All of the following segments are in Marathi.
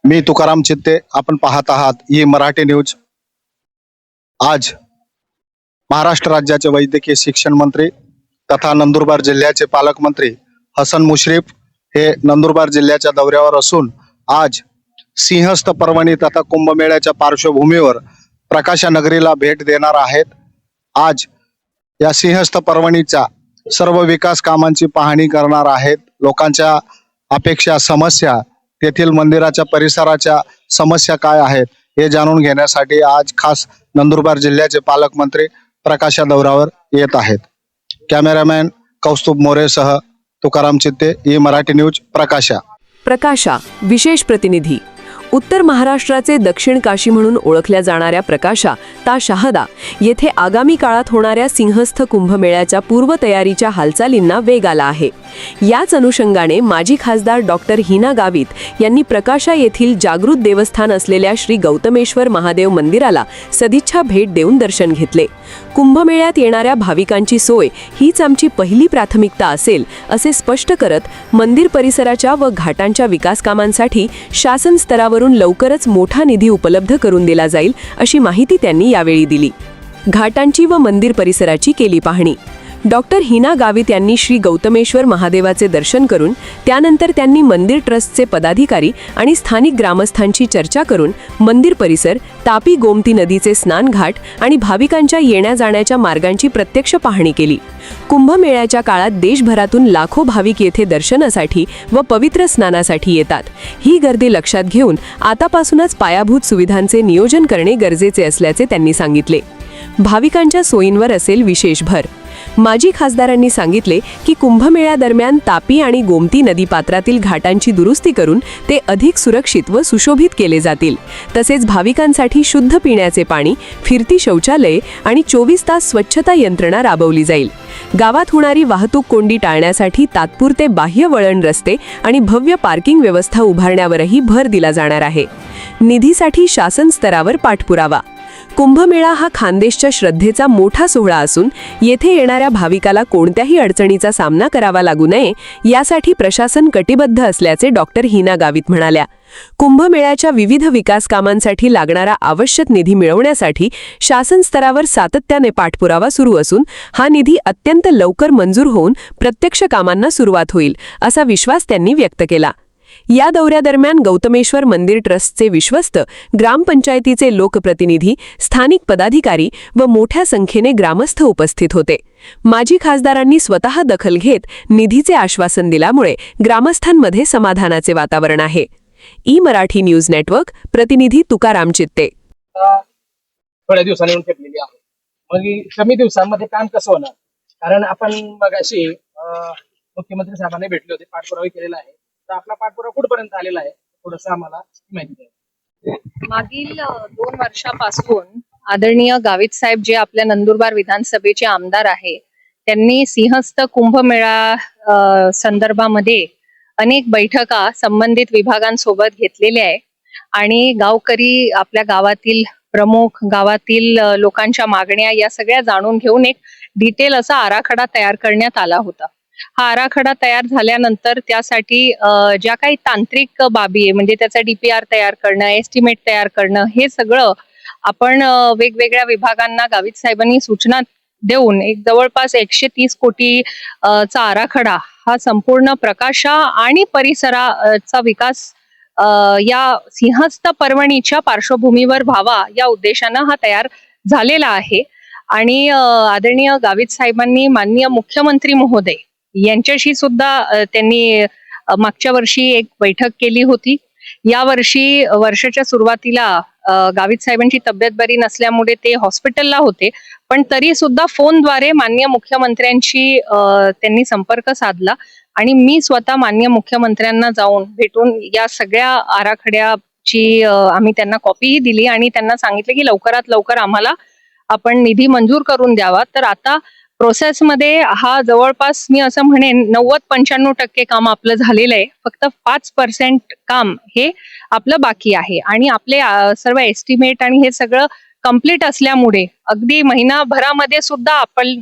मी तुकाराम चित्ते, आपण पाहत आहात ई मराठी न्यूज। आज महाराष्ट्र राज्याचे वैद्यकीय शिक्षण मंत्री तथा नंदुरबार जिल्ह्याचे पालकमंत्री हसन मुश्रीफ हे नंदुरबार जिल्ह्याच्या दौऱ्यावर असून आज सिंहस्थ पर्वणी तथा कुंभमेळ्याच्या पार्श्वभूमीवर प्रकाशा नगरीला भेट देणार आहेत। आज या सिंहस्थ पर्वणीच्या सर्व विकास कामांची पाहणी करणार आहेत। लोकांच्या अपेक्षा, समस्या, तेथील मंदिराच्या परिसराच्या समस्या काय आहेत हे जाणून घेण्यासाठी आज खास नंदुरबार जिल्ह्याचे पालकमंत्री प्रकाशा दौऱ्यावर येत आहेत। कॅमेरामॅन कौस्तुभ मोरेसह तुकाराम चित्ते, ई मराठी न्यूज, प्रकाशा। प्रकाशा विशेष प्रतिनिधी। उत्तर महाराष्ट्राचे दक्षिण काशी म्हणून ओळखल्या जाणाऱ्या प्रकाशा ता शहादा येथे आगामी काळात होणाऱ्या सिंहस्थ कुंभमेळ्याच्या पूर्वतयारीच्या हालचालींना वेग आला आहे। याच अनुषंगाने माजी खासदार डॉक्टर हिना गावित यांनी प्रकाशा येथील जागृत देवस्थान असलेल्या श्री गौतमेश्वर महादेव मंदिराला सदिच्छा भेट देऊन दर्शन घेतले। कुंभमेळ्यात येणाऱ्या भाविकांची सोय हीच आमची पहिली प्राथमिकता असेल असे स्पष्ट करत मंदिर परिसराच्या व घाटांच्या विकास कामांसाठी शासन स्तरावरून लवकरच मोठा निधी उपलब्ध करून दिला जाईल अशी माहिती त्यांनी यावेळी दिली। घाटांची व मंदिर परिसराची केली पाहणी। डॉक्टर हिना गावित यांनी श्री गौतमेश्वर महादेवाचे दर्शन करून त्यानंतर त्यांनी मंदिर ट्रस्टचे पदाधिकारी आणि स्थानिक ग्रामस्थांची चर्चा करून मंदिर परिसर, तापी गोमती नदीचे स्नान घाट आणि भाविकांच्या येण्या जाण्याच्या मार्गांची प्रत्यक्ष पाहणी केली। कुंभमेळ्याच्या काळात देशभरातून लाखो भाविक येथे दर्शनासाठी व पवित्र स्नानासाठी येतात। ही गर्दी लक्षात घेऊन आतापासूनच पायाभूत सुविधांचे नियोजन करणे गरजेचे असल्याचे त्यांनी सांगितले। भाविकांच्या सोयींवर असेल विशेष भर। माजी खासदारांनी सांगितले की कुंभमेळ्यादरम्यान तापी आणि गोमती नदीपात्रातील घाटांची दुरुस्ती करून ते अधिक सुरक्षित व सुशोभित केले जातील। तसेच भाविकांसाठी शुद्ध पिण्याचे पाणी, फिरती शौचालये आणि 24 तास स्वच्छता यंत्रणा राबवली जाईल। गावात होणारी वाहतूक कोंडी टाळण्यासाठी तात्पुरते बाह्य वळण रस्ते आणि भव्य पार्किंग व्यवस्था उभारण्यावरही भर दिला जाणार आहे। निधीसाठी शासन स्तरावर पाठपुरावा। कुंभमेळा हा खानदेशच्या श्रद्धेचा मोठा सोहळा असून येथे येणाऱ्या भाविकाला कोणत्याही अडचणीचा सामना करावा लागू नये यासाठी प्रशासन कटिबद्ध असल्याचे डॉक्टर हिना गावित म्हणाल्या। कुंभमेळ्याच्या विविध विकास कामांसाठी लागणारा आवश्यक निधी मिळवण्यासाठी शासन स्तरावर सातत्याने पाठपुरावा सुरू असून हा निधी अत्यंत लवकर मंजूर होऊन प्रत्यक्ष कामांना सुरुवात होईल असा विश्वास त्यांनी व्यक्त केला। या दौऱ्यादरम्यान गौतमेश्वर मंदिर ट्रस्टचे विश्वस्त, ग्रामपंचायतीचे लोकप्रतिनिधी, स्थानिक पदाधिकारी व मोठ्या संख्येने ग्रामस्थ उपस्थित होते। माजी खासदारांनी स्वतः दखल घेत निधीचे आश्वासन दिल्यामुळे ग्रामस्थांमध्ये समाधानाचे वातावरण आहे। ई मराठी न्यूज नेटवर्क, प्रतिनिधी तुकाराम चित्ते। थोड्या दिवसांनी येऊन टेकलेली आहे, मग कमी दिवसांमध्ये काम कसं होणार? कारण आपण मगाशी मुख्यमंत्री साहेबांना भेटले होते, पाठपुरावा केलेला आहे, तर आपला पाठपुरावा कुठपर्यंत आलेला आहे थोडंसं आम्हाला माहिती द्या। मागील 2 वर्षापासून आदरणीय गावित साहेब जे आपल्या नंदुरबार विधानसभेचे आमदार आहे, त्यांनी सिंहस्थ कुंभमेळा संदर्भामध्ये अनेक बैठका संबंधित विभागांसोबत घेतलेल्या आहे आणि गावकरी, आपल्या गावातील प्रमुख, गावातील लोकांच्या मागण्या या सगळ्या जाणून घेऊन एक डिटेल असा आराखडा तयार करण्यात आला होता। हा आराखडा तयार झाल्यानंतर त्यासाठी ज्या काही तांत्रिक बाबी आहे, म्हणजे त्याचा DPR तयार करणं, एस्टिमेट तयार करणं, हे सगळं आपण वेगवेगळ्या विभागांना गावित साहेबांनी सूचना देऊन एक जवळपास 130 कोटी चा आराखडा हा संपूर्ण प्रकाशा आणि परिसराचा विकास या सिंहस्थ पर्वणीच्या पार्श्वभूमीवर व्हावा या उद्देशानं हा तयार झालेला आहे। आणि आदरणीय गावित साहेबांनी माननीय मुख्यमंत्री महोदय यांच्याशी सुद्धा त्यांनी मागच्या वर्षी एक बैठक केली होती। या वर्षी वर्षाच्या सुरुवातीला गावित साहेबांची तब्येत बरी नसल्यामुळे ते हॉस्पिटलला होते, पण तरी सुद्धा फोनद्वारे माननीय मुख्यमंत्र्यांशी त्यांनी संपर्क साधला आणि मी स्वतः माननीय मुख्यमंत्र्यांना जाऊन भेटून या सगळ्या आराखड्याची आम्ही त्यांना कॉपीही दिली आणि त्यांना सांगितले की लवकरात लवकर आम्हाला आपण निधी मंजूर करून द्यावा। तर आता प्रोसेसमध्ये हा जवळपास मी असं म्हणेन 90-95% काम आपलं झालेलं आहे. फक्त 5% काम हे आपलं बाकी आहे आणि आपले सर्व एस्टिमेट आणि हे सगळं कंप्लीट असल्यामुळे अगदी महिनाभरामध्ये सुद्धा आपण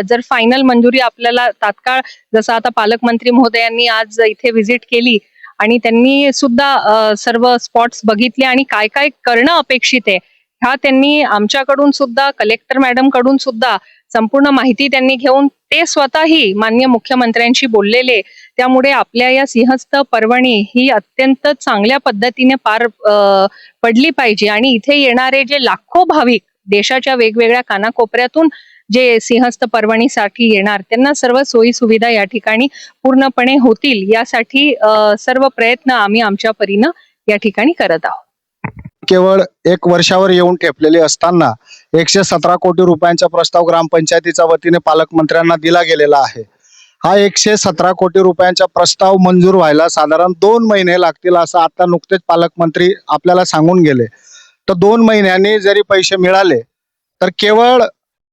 जर फायनल मंजुरी आपल्याला तात्काळ, जसं आता पालकमंत्री महोदयांनी आज इथे व्हिजिट केली आणि त्यांनी सुद्धा सर्व स्पॉट्स बघितले आणि काय काय करणं अपेक्षित आहे ह्या त्यांनी आमच्याकडून सुद्धा, कलेक्टर मॅडम कडून सुद्धा संपूर्ण माहिती त्यांनी घेऊन ते स्वतःही माननीय मुख्यमंत्र्यांशी बोललेले. त्यामुळे आपल्या या सिंहस्थ पर्वणी ही अत्यंत चांगल्या पद्धतीने पार पडली पाहिजे आणि इथे येणारे जे लाखो भाविक देशाच्या वेगवेगळ्या कानाकोपऱ्यातून जे सिंहस्थ पर्वणीसाठी येणार त्यांना सर्व सोयी सुविधा या ठिकाणी पूर्णपणे होतील यासाठी सर्व प्रयत्न आम्ही आमच्या परीनं या ठिकाणी करत आहोत. केवळ 1 वर्षावर येऊन ठेपलेले असताना 117 कोटी रुपयांचा प्रस्ताव ग्रामपंचायतीच्या वतीने पालकमंत्र्यांना दिला गेलेला आहे. हा 117 कोटी रुपयांचा प्रस्ताव मंजूर व्हायला साधारण 2 महिने लागतील असं आता नुकतेच पालकमंत्री आपल्याला सांगून गेले. तर 2 महिन्यांनी जरी पैसे मिळाले तर केवळ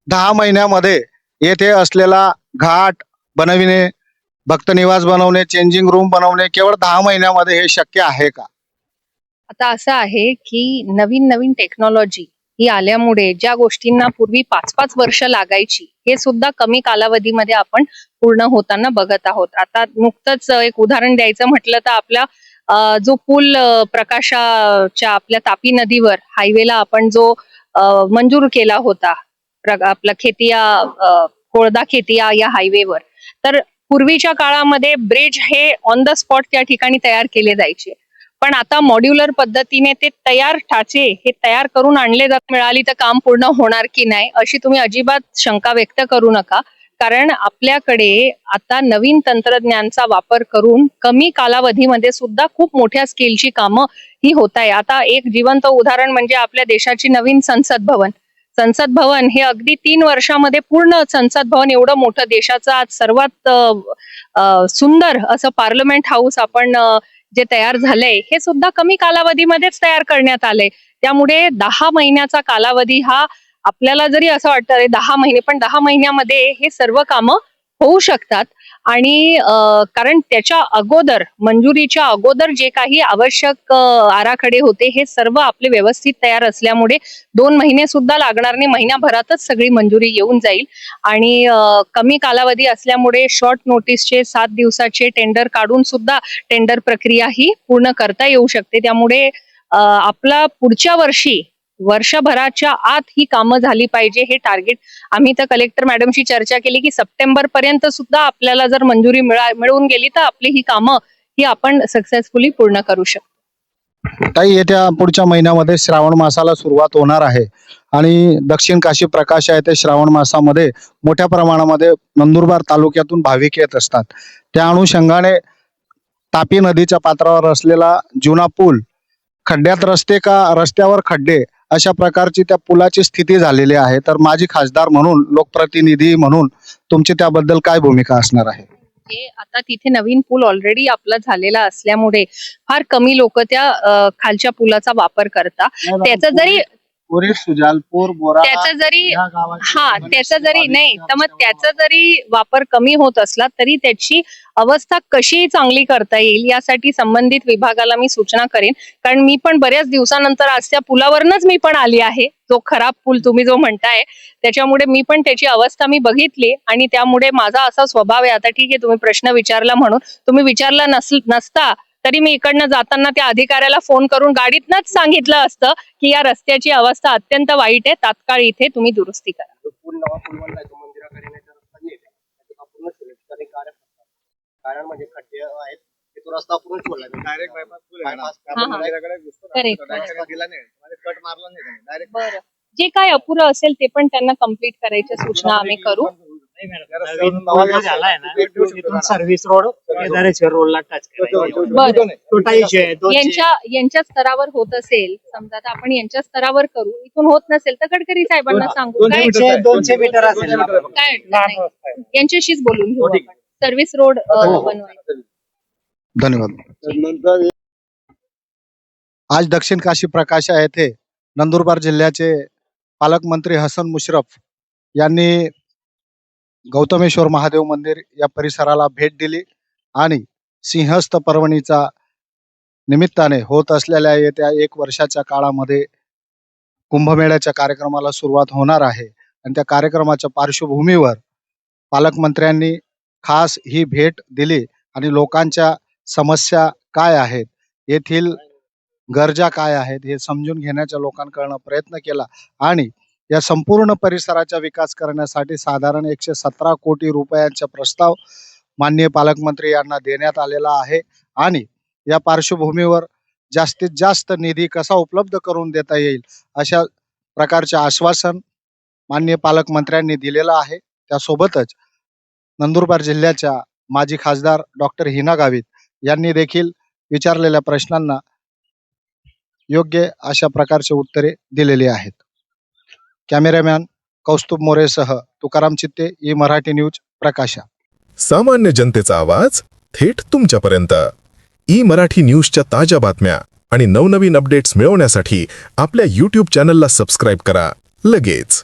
10 महिन्यामध्ये येथे असलेला घाट बनविणे, भक्तनिवास बनवणे, चेंजिंग रूम बनवणे केवळ 10 महिन्यामध्ये हे शक्य आहे का? आता असं आहे की नवीन नवीन टेक्नॉलॉजी ही आल्यामुळे ज्या गोष्टींना पूर्वी 5-5 वर्ष लागायची हे सुद्धा कमी कालावधीमध्ये आपण पूर्ण होताना बघत आहोत. आता नुकतंच एक उदाहरण द्यायचं म्हटलं तर आपला जो पूल प्रकाशाच्या आपल्या तापी नदीवर हायवेला आपण जो मंजूर केला होता, आपला कोळदा खेतिया या हायवेवर, तर पूर्वीच्या काळामध्ये ब्रिज हे ऑन द स्पॉट त्या ठिकाणी तयार केले जायचे. पण आता मॉड्युलर पद्धतीने ते तयार ढाचे हे तयार करून आणले जात मिळाली तर काम पूर्ण होणार की नाही अशी तुम्ही अजिबात शंका व्यक्त करू नका. कारण आपल्याकडे आता नवीन तंत्रज्ञानाचा वापर करून कमी कालावधीमध्ये सुद्धा खूप मोठ्या स्केलची कामं ही होत आहे. आता एक जिवंत उदाहरण म्हणजे आपल्या देशाची नवीन संसद भवन. संसद भवन हे अगदी 3 वर्षामध्ये पूर्ण संसद भवन एवढं मोठं देशाचं आज सर्वात सुंदर असं पार्लमेंट हाऊस आपण जे तयार झालंय हे सुद्धा कमी कालावधीमध्येच तयार करण्यात आलंय. त्यामुळे 10 महिन्याचा कालावधी हा आपल्याला जरी असं वाटतं अरे 10 महिने, पण 10 महिन्यामध्ये हे सर्व कामं होऊ शकतात. आणि कारण त्याच्या अगोदर, मंजुरीच्या अगोदर जे काही आवश्यक आराखडे होते हे सर्व आपले व्यवस्थित तयार असल्यामुळे 2 महिने सुद्धा लागणार नाही, महिन्याभरातच सगळी मंजुरी येऊन जाईल. आणि कमी कालावधी असल्यामुळे शॉर्ट नोटीसचे 7 दिवसाचे टेंडर काढून सुद्धा टेंडर प्रक्रिया ही पूर्ण करता येऊ शकते. त्यामुळे आपला पुढच्या वर्षी वर्षभराच्या आत ही कामं झाली पाहिजे हे टार्गेट आम्ही तर कलेक्टर मॅडमशी चर्चा केली की सप्टेंबर पर्यंत सुद्धा आपल्याला जर मंजुरी मिळून गेली तर आपली ही कामं ही आपण सक्सेसफुली पूर्ण करू शकतो. ताई, येत्या पुढच्या महिन्यामध्ये श्रावण मासाला सुरुवात होणार आहे आणि दक्षिण काशी प्रकाश येथे श्रावण मासामध्ये मोठ्या प्रमाणामध्ये नंदुरबार तालुक्यातून भाविक येत असतात. त्या अनुषंगाने तापी नदीच्या पात्रावर असलेला जुना पूल, खड्ड्यात रस्ते का रस्त्यावर खड्डे अशा प्रकारची त्या पुलाची स्थिती झालेली आहे. तर माजी खासदार म्हणून, लोकप्रतिनिधी म्हणून तुमची त्याबद्दल काय भूमिका असणार आहे? आता तिथे नवीन पूल ऑलरेडी आपला झालेला असल्यामुळे फार कमी लोक त्या खालच्या पुलाचा वापर करतात. त्याचा जरी त्याचा जरी नाही तर मग त्याचा जरी वापर कमी होत असला तरी त्याची अवस्था कशी चांगली करता येईल यासाठी संबंधित विभागाला मी सूचना करेन. कारण मी पण बऱ्याच दिवसानंतर आज त्या पुलावरनच मी पण आली आहे. जो खराब पूल तुम्ही जो म्हणताय त्याच्यामुळे मी पण त्याची अवस्था मी बघितली आणि त्यामुळे माझा असा स्वभाव आहे, आता ठीक आहे तुम्ही प्रश्न विचारला म्हणून, तुम्ही विचारला नसता तरी मी इकडनं जाताना त्या अधिकाऱ्याला फोन करून गाडीतनच सांगितलं असतं की या रस्त्याची अवस्था अत्यंत वाईट आहे, तात्काळ इथे तुम्ही दुरुस्ती करा. कारण म्हणजे खड्डे आहेत तो रस्ता पूर्ण सोडला, डायरेक्ट बायपास कट मारला नाही डायरेक्ट. बरं, जे काय अपुरं असेल ते पण त्यांना कम्प्लीट करायच्या सूचना आम्ही करू. सर्व्हिस रोड रोडला टच यांच्या स्तरावर होत असेल समजा तर आपण यांच्या स्तरावर करू, इथून होत नसेल तर गडकरी साहेबांना सांगू, 200 मीटर असेल काय यांच्याशीच बोलून घेऊ आपण सर्व्हिस रोड बनवायचं. धन्यवाद. आज दक्षिण काशी प्रकाशा येथे नंदुरबार जिल्ह्याचे पालकमंत्री हसन मुश्रफ यांनी गौतमेश्वर महादेव मंदिर या परिसराला भेट दिली आणि सिंहस्थ पर्वणीचा निमित्ताने होत असलेल्या येत्या 1 वर्षाच्या काळामध्ये कुंभमेळ्याच्या कार्यक्रमाला सुरुवात होणार आहे आणि त्या कार्यक्रमाच्या पार्श्वभूमीवर पालकमंत्र्यांनी खास ही भेट दिली आणि लोकांच्या समस्या काय आहेत, येथील गरजा काय आहेत हे समजून घेण्याचा लोकांकडनं प्रयत्न केला आणि या संपूर्ण परिसराचा विकास करण्यासाठी साधारण 117 कोटी रुपयांचा प्रस्ताव माननीय पालकमंत्री यांना देण्यात आलेला आहे आणि या पार्श्वभूमीवर जास्तीत जास्त निधी कसा उपलब्ध करून देता येईल अशा प्रकारचे आश्वासन माननीय पालकमंत्र्यांनी दिलेलं आहे. त्यासोबतच नंदुरबार जिल्ह्याच्या माजी खासदार डॉक्टर हिना गावित यांनी देखील विचारलेल्या प्रश्नांना योग्य अशा प्रकारचे उत्तरे दिलेली आहेत. कॅमेरामॅन कौस्तुभ मोरेसह तुकाराम चित्ते, ई मराठी न्यूज, प्रकाशा. सामान्य जनतेचा आवाज थेट तुमच्यापर्यंत. ई मराठी न्यूजच्या ताज्या बातम्या आणि नवनवीन अपडेट्स मिळवण्यासाठी आपल्या YouTube चॅनलला सबस्क्राईब करा लगेच.